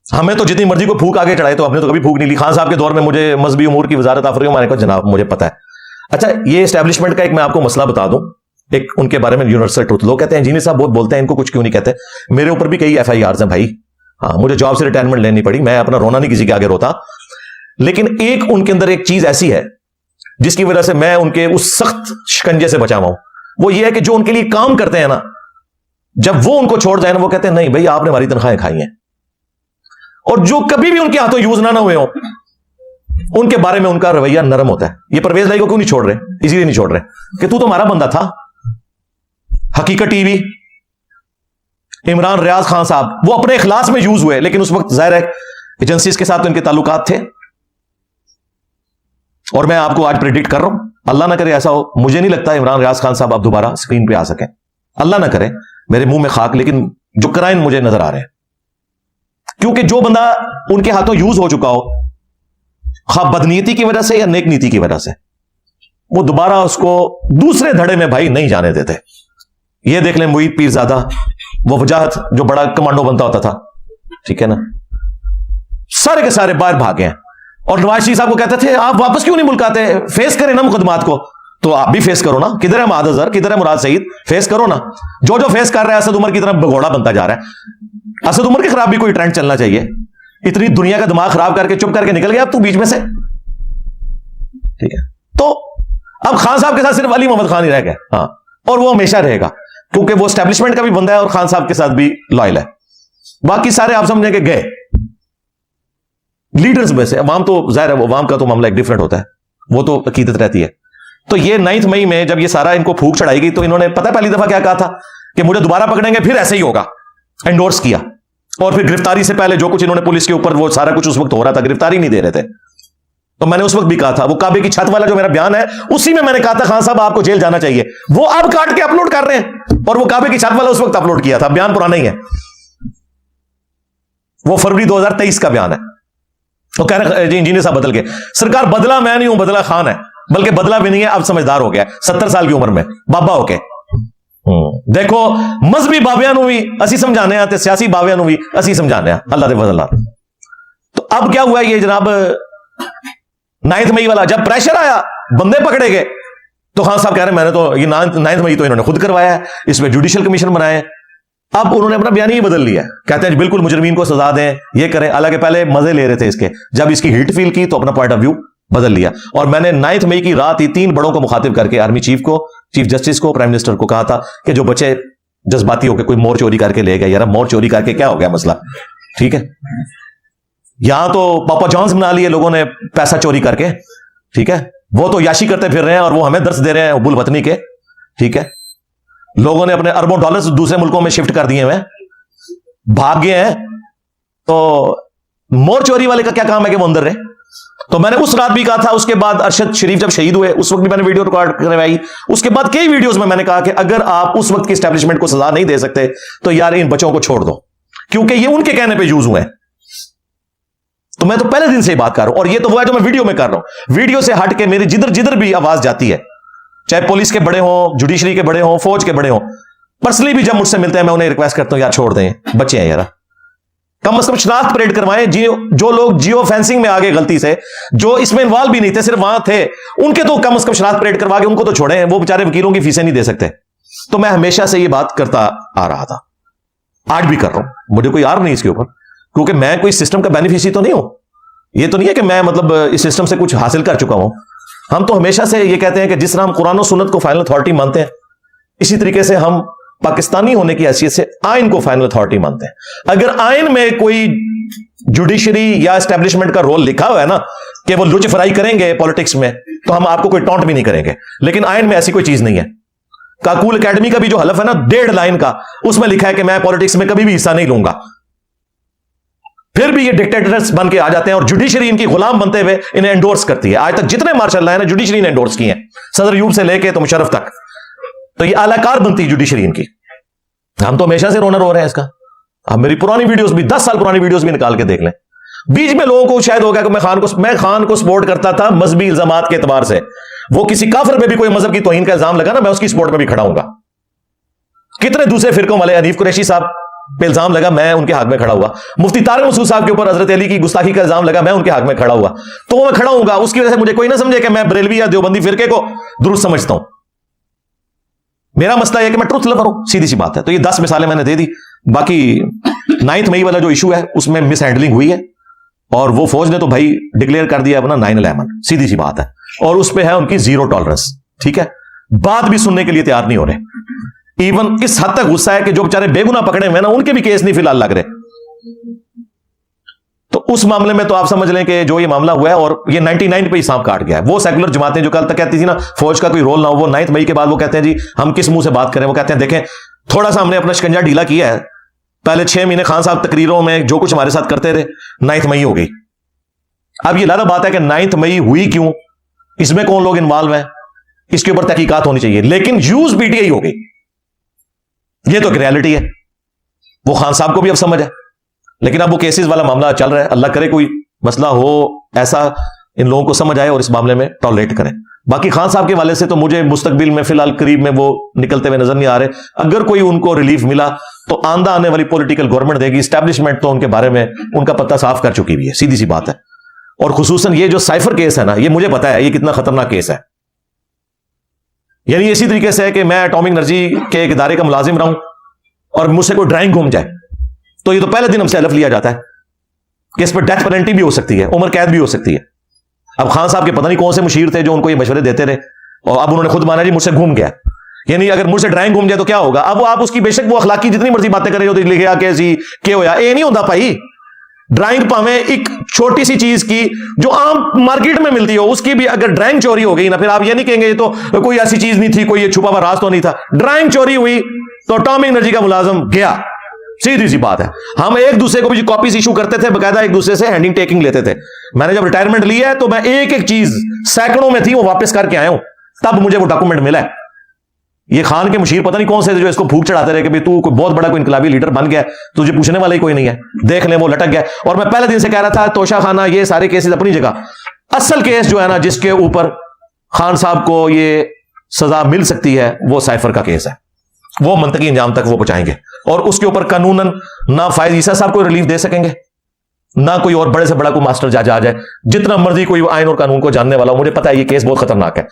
हमें तो जितनी मर्जी को फूक आगे चढ़ाए, तो हमने तो कभी फूक नहीं ली। खान साहब के दौर में मुझे मजहबी उमूर की वजारत आफरी, मैंने कहा जनाब मुझे पता है। अच्छा, ये एस्टेब्लिशमेंट का एक मैं आपको मसला बता दूं, एक उनके बारे में यूनिवर्सल ट्रुथ। लोग कहते हैं इंजीनियर साहब बहुत बोलते हैं, इनको कुछ क्यों नहीं कहते। मेरे ऊपर भी कई FIRs हैं भाई। हाँ, मुझे जॉब से रिटायरमेंट लेनी पड़ी, मैं अपना रोना नहीं किसी के आगे रोता, लेकिन एक उनके अंदर एक चीज ऐसी है जिसकी वजह से मैं उनके उस सख्त शिकंजे से बचा हुआ हूं। वो ये है कि जो उनके लिए काम करते हैं ना, जब वो उनको छोड़ जाए ना, वो कहते हैं नहीं भाई आपने हमारी तनख्वाहें खाई हैं। और जो कभी भी उनके हाथों यूज ना हुए हो, उनके बारे में उनका रवैया नरम होता है। ये परवेज लाई को क्यों नहीं छोड़ रहे? इसीलिए नहीं छोड़ रहे कि तू तो हमारा बंदा था। हकीकत टीवी, इमरान रियाज खान साहब, वो अपने इखलास में यूज हुए, लेकिन उस वक्त जाहिर है एजेंसीज के साथ तो इनके ताल्लुकात थे। और मैं आपको आज प्रेडिक्ट कर रहा हूं, अल्लाह ना करे ऐसा हो, मुझे नहीं लगता इमरान रियाज खान साहब अब दोबारा स्क्रीन पे आ सकें। अल्लाह ना करे, मेरे मुंह में खाक, लेकिन जो क्राइम मुझे नजर आ रहे हैं, क्योंकि जो बंदा उनके हाथों यूज हो चुका हो, खा बदनीति की वजह से या नेक नीति की वजह से, वो दोबारा उसको दूसरे धड़े में भाई नहीं जाने देते। ये देख लें मुईद पीरजादा, वो वजाहत जो बड़ा कमांडो बनता होता था, ठीक है ना, सारे के सारे बाहर भागे हैं। और नवाज शरीफ साहब को कहते थे आप वापस क्यों नहीं मुल्क आते, फेस करें ना मुकदमात को। तो आप भी फेस करो ना, किधर है महाद अजहर, किधर है मुराद सईद, फेस करो ना। जो जो फेस कर रहा है असद उमर की तरफ भगोड़ा बनता जा रहा है। असद उमर के खिलाफ भी कोई ट्रेंड चलना चाहिए। इतनी दुनिया का दिमाग खराब करके चुप करके निकल गया अब तू बीच में से, ठीक है। तो अब खान साहब के साथ सिर्फ अली मोहम्मद खान ही रह गए। हाँ, और वो हमेशा रहेगा, क्योंकि वो एस्टेब्लिशमेंट का भी बंदा है और खान साहब के साथ भी लॉयल है। बाकी सारे आप समझे कि गए लीडर्स में से। अवाम तो जाहिर है, अवाम का तो मामला एक डिफरेंट होता है, वो तो अकीदत रहती है। तो ये 9 मई में जब ये सारा इनको फूक चढ़ाई गई, तो इन्होंने पता है पहली दफा क्या कहा था कि मुझे दोबारा पकड़ेंगे फिर ऐसे ही होगा, एंडोर्स किया। और फिर गिरफ्तारी से पहले जो कुछ इन्होंने पुलिस के ऊपर, वो सारा कुछ उस वक्त हो रहा था, गिरफ्तारी नहीं दे रहे थे। तो मैंने उस वक्त भी कहा था, वो काबे की छत वाला जो मेरा बयान है उसी में मैंने कहा था खान साहब आपको जेल जाना चाहिए। वो अब काट के अपलोड कर रहे हैं, और वो काबे की छत वाला उस वक्त अपलोड किया था, बयान पुराना ही है, वो फरवरी 2023 का बयान है। वो कह रहे जी इंजीनियर साहब बदल गए। सरकार बदला मैं नहीं हूं, बदला खान है, बल्कि बदला भी नहीं है, अब समझदार हो गया 70 साल की उम्र में बाबा होके। देखो मजहबी बाबियां भी असी समझाने आते, सियासी बाबियां भी असी समझाने, अल्लाह दे फजल। तो अब क्या हुआ ये जनाब 9 मई वाला, जब प्रेशर आया बंदे पकड़े गए, तो खान साहब कह रहे मैंने तो ये 9 मई तो इन्होंने खुद करवाया है, इसमें जुडिशियल कमीशन बनाए। अब उन्होंने अपना बयान ही बदल लिया, कहते हैं बिल्कुल मुजरिमीन को सजा दें, ये करें। हालांकि पहले मजे ले रहे थे इसके, जब इसकी हिट फील की तो अपना पॉइंट ऑफ व्यू बदल लिया। और मैंने 9 मई की रात ही 3 बड़ों को मुखातिब करके आर्मी चीफ को, चीफ जस्टिस को, प्राइम मिनिस्टर को कहा था कि जो बच्चे जज्बाती होकर कोई मोर चोरी करके ले गए, यार मोर चोरी करके क्या हो गया मसला, ठीक है। यहां तो पापा जॉन्स बना लिए लोगों ने पैसा चोरी करके, ठीक है। वो तो याशी करते फिर रहे हैं और वो हमें दर्श दे रहे हैं उबुल वतनी के, ठीक है। लोगों ने अपने अरबों डॉलर्स दूसरे मुल्कों में शिफ्ट कर दिए हुए, भाग गए हैं। तो मोर चोरी वाले का क्या काम है कि वो अंदर रहे। तो मैंने उस रात भी कहा था, उसके बाद अरशद शरीफ जब शहीद हुए उस वक्त भी मैंने वीडियो रिकॉर्ड करवाई। उसके बाद कई वीडियोस में मैंने कहा कि अगर आप उस वक्त की एस्टेब्लिशमेंट को सजा नहीं दे सकते तो यार इन बच्चों को छोड़ दो, क्योंकि ये उनके कहने पे यूज हुए हैं। तो मैं तो पहले दिन से ही बात कर रहा हूं, और ये तो वो है जो मैं वीडियो में कर रहा हूं। वीडियो से हट के मेरी जिधर जिधर भी आवाज जाती है, चाहे पुलिस के बड़े हों, जुडिशरी के बड़े हों, फौज के बड़े हों, पर्सनली भी जब मुझसे मिलते हैं मैं उन्हें रिक्वेस्ट करता हूं यार छोड़ दें, बच्चे हैं यार, कम से कम शनाख्त परेड करवाएं। जो लोग जियो फेंसिंग में आगे गलती से, जो इसमें इन्वॉल्व भी नहीं थे, सिर्फ वहां थे, उनके तो कम से कम शनाख्त परेड करवा के उनको तो छोड़ें, वो बेचारे वकीलों की फीसें नहीं दे सकते। तो मैं हमेशा से ये बात करता आ रहा था, आज भी कर रहा हूं, मुझे कोई आर नहीं इसके ऊपर, क्योंकि मैं कोई सिस्टम का बेनिफिशियरी तो नहीं हूं। ये तो नहीं है कि मैं मतलब इस सिस्टम से कुछ हासिल कर चुका हूं। हम तो हमेशा से ये कहते हैं कि जिस तरह हम कुरान और सुन्नत को फाइनल अथॉरिटी मानते हैं, इसी तरीके से हम पाकिस्तानी होने की हैसियत से आइन को फाइनल अथॉरिटी मानते हैं। अगर आइन में कोई जुडिशरी या एस्टेब्लिशमेंट का रोल लिखा हुआ है ना कि वो लुच फराई करेंगे पॉलिटिक्स में, तो हम आपको कोई टॉन्ट भी नहीं करेंगे, लेकिन आइन में ऐसी कोई चीज नहीं है। काकूल एकेडमी का भी जो हलफ है ना 1.5 लाइन का, उसमें लिखा है कि मैं पॉलिटिक्स में कभी भी हिस्सा नहीं लूंगा। फिर भी ये डिक्टेटर्स बन के आ जाते हैं और जुडिशरी इनकी गुलाम बनते हुए इन्हें एंडोर्स करती है। आज तक जितने मार्शल लॉ है ना जुडिशरी ने एंडोर्स किए हैं, सदर यूब से लेके तो मुशर्रफ तक, तो ये आलाकार बनती है जुडिशरी इनकी। हम तो हमेशा से रोना रो रहे हैं इसका। अब मेरी पुरानी वीडियोस भी 10 साल पुरानी वीडियोस भी निकाल के देख लें। बीच में लोगों को शायद हो गया कि मैं खान को सपोर्ट करता था मजहबी इल्जामात के एतबार से, वो किसी काफिर पे भी कोई मजहब की तौहीन का इल्जाम लगा ना, मैं उसकी सपोर्ट में भी खड़ा हूंगा। कितने दूसरे फिरकों वाले, हनीफ कुरैशी साहब पे इल्जाम लगा, मैं उनके हक में खड़ा हुआ। मुफ्ती तारिक मसूद साहब के ऊपर हजरत अली की गुस्ताखी का इल्जाम लगा, मैं उनके हक में खड़ा हुआ, तो मैं खड़ा हूंगा। उसकी वजह से मुझे कोई ना समझे कि मैं बरेलवी या देवबंदी फिरके को दुरुस्त समझता हूं। मेरा मसला यह कि मैं ट्रुथ लवर हूं, सीधी सी बात है। तो ये 10 मिसालें मैंने दे दी। बाकी 9 मई वाला जो इशू है उसमें मिस हैंडलिंग हुई है, और वो फौज ने तो भाई डिक्लेयर कर दिया अपना 9/11, सीधी सी बात है, और उस पर है उनकी जीरो टॉलरेंस। ठीक है, बात भी सुनने के लिए तैयार नहीं हो रहे। इवन इस हद तक गुस्सा है कि जो बेचारे बेगुनाह पकड़े हुए ना, उनके भी केस नहीं फिलहाल लग रहे। तो उस मामले में तो आप समझ लें कि जो ये मामला हुआ है, और ये 99 पे ही सांप काट गया है। वो सेकुलर जमातें जो कल तक कहती थी ना फौज का कोई रोल ना हो, वो 9 मई के बाद वो कहते हैं जी हम किस मुंह से बात करें। वो कहते हैं देखें थोड़ा सा हमने अपना शिकंजा ढीला किया है, पहले 6 महीने खान साहब तकरीरों में जो कुछ हमारे साथ करते रहे, 9 मई हो गई। अब ये लादा बात है कि 9 मई हुई क्यों, इसमें कौन लोग इन्वॉल्व हैं, इसके ऊपर तहकीकात होनी चाहिए। लेकिन यूज पीटीआई हो गई, ये तो एक रियलिटी है। वो खान साहब को भी अब समझ है, लेकिन अब वो केसेस वाला मामला चल रहा है। अल्लाह करे कोई मसला हो ऐसा इन लोगों को समझ आए और इस मामले में टॉलरेट करें। बाकी खान साहब के वाले से तो मुझे मुस्तकबिल में फिलहाल करीब में वो निकलते हुए नजर नहीं आ रहे। अगर कोई उनको रिलीफ मिला तो आंदा आने वाली पॉलिटिकल गवर्नमेंट देगी। स्टैब्लिशमेंट तो उनके बारे में उनका पत्ता साफ कर चुकी हुई है, सीधी सी बात है। और खुसूसन ये जो साइफर केस है ना, ये मुझे पता है ये कितना खतरनाक केस है। यानी इसी तरीके से है कि मैं एटॉमिक एनर्जी के एक इदारे का मुलाजिम रहूं और मुझसे कोई ड्राइंग घूम जाए, तो ये तो पहले दिन हमसे हलफ लिया जाता है कि इस पर डेथ पेनल्टी भी हो सकती है, उम्र कैद भी हो सकती है। अब खान साहब के पता नहीं कौन से मुशीर थे जो उनको ये मशवरे देते रहे, और अब उन्होंने खुद माना जी मुझसे घूम गया। यानी अगर मुझसे ड्राइंग घूम जाए तो क्या होगा। अब आप उसकी बेशक वो अखलाकी जितनी मर्जी बातें करें, जो लिखे आके क्या होया, ये नहीं होता भाई। ड्राइंग पावे एक छोटी सी चीज की जो आम मार्केट में मिलती हो, उसकी भी अगर ड्राइंग चोरी हो गई ना, फिर आप ये नहीं कहेंगे ये तो कोई ऐसी चीज नहीं थी, कोई ये छुपा हुआ राज तो नहीं था। ड्राइंग चोरी हुई तो एटॉमिक एनर्जी का मुलाजिम गया, सीधी सी बात है। हम एक दूसरे को भी कॉपीज इशू करते थे, बकायदा एक दूसरे से हैंडिंग टेकिंग लेते थे। मैंने जब रिटायरमेंट लिया है तो मैं एक एक चीज सैकड़ों में थी वो वापस करके आया हूं, तब मुझे वो डॉक्यूमेंट मिला है। ये खान के मुशीर पता नहीं कौन से जो इसको फूक चढ़ाते रहे कि भाई तू कोई बहुत बड़ा कोई इनकलाबी लीडर बन गया, तुझे पूछने वाला ही कोई नहीं है, देख ले वो लटक गया। और मैं पहले दिन से कह रहा था तोशा खाना ये सारे केसेस अपनी जगह, असल केस जो है ना जिसके ऊपर खान साहब को ये सजा मिल सकती है वो साइफर का केस है। वो मंतकी अंजाम तक वो पहुंचाएंगे, और उसके ऊपर कानूनन ना फायज ईसा साहब को रिलीफ दे सकेंगे, ना कोई और बड़े से बड़ा कोई मास्टर जज आ जाए, जितना मर्जी कोई आइन और कानून को जानने वाला हो। मुझे पता है ये केस बहुत खतरनाक है।